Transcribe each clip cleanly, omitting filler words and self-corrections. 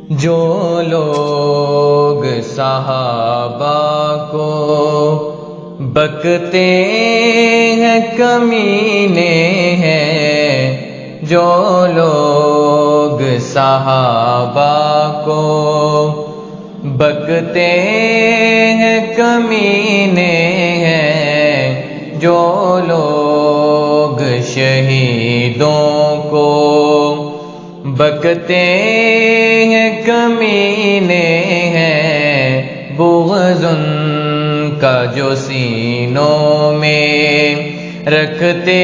جو لوگ صحابہ کو بکتے ہیں کمینے ہیں، جو لوگ صحابہ کو بکتے ہیں کمینے ہیں، جو لوگ شہیدوں کو بکتے ہیں کمینے ہیں، بغض ان کا جو سینوں میں رکھتے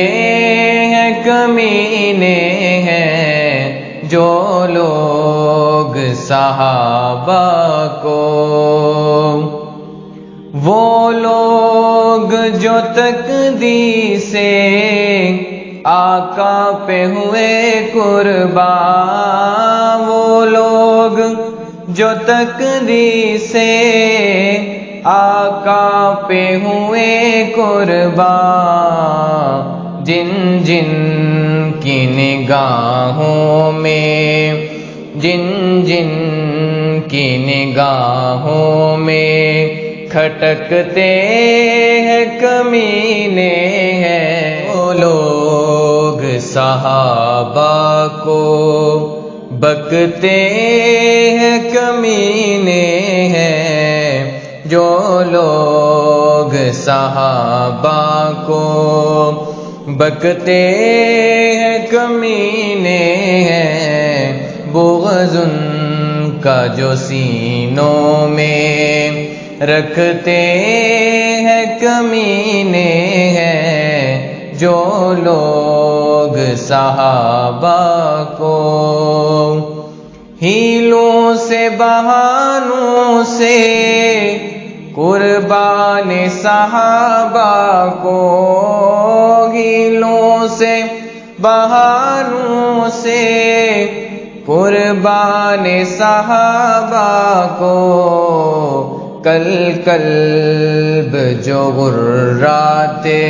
ہیں کمینے ہیں، جو لوگ صحابہ کو۔ وہ لوگ جو تقدیس سے آقا پہ ہوئے قربان، وہ لوگ جو تقدیس سے آقا پہ ہوئے قربان، جن جن کی نگاہوں میں، جن جن کی نگاہوں میں کھٹکتے ہیں کمینے ہیں، وہ لوگ صحابہ کو بکتے ہیں کمینے ہیں، جو لوگ صحابہ کو بکتے ہیں کمینے ہیں، بغض ان کا جو سینوں میں رکھتے ہیں کمینے ہیں، جو لوگ صحابہ کو ہیلوں سے بہانوں سے قربان صحابہ کو، ہیلوں سے بہانوں سے قربان صحابہ کو، کل قلب جو غراتے،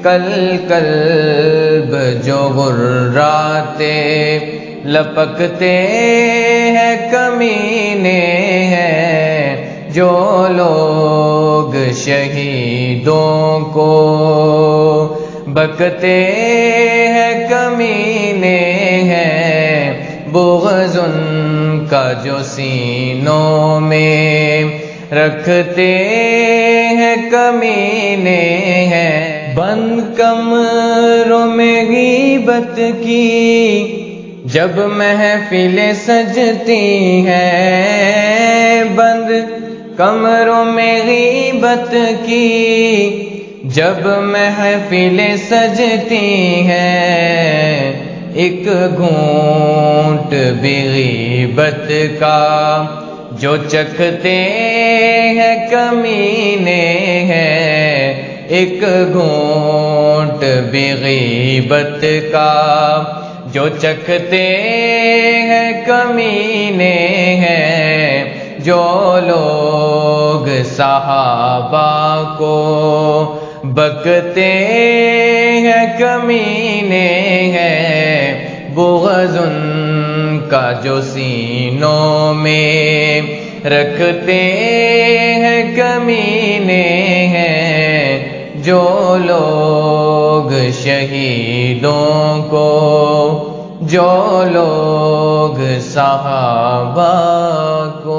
کل قلب جو غراتے لپکتے ہیں کمینے ہیں، جو لوگ شہیدوں کو بکتے ہیں کمینے ہیں، بغض ان کا جو سینوں میں رکھتے ہیں کمینے ہیں، بند کمروں میں غیبت کی جب محفلیں سجتی ہیں، بند کمروں میں غیبت کی جب محفلیں سجتی ہیں، ایک گھونٹ بھی غیبت کا جو چکھتے ہیں کمینے ہیں، ایک گھونٹ بھی غیبت کا جو چکھتے ہیں کمینے ہیں، جو لوگ صحابہ کو بکتے ہیں کمینے ہیں، بغض ان کا جو سینوں میں رکھتے ہیں کمینے ہیں، جو لوگ شہیدوں کو، جو لوگ صحابہ کو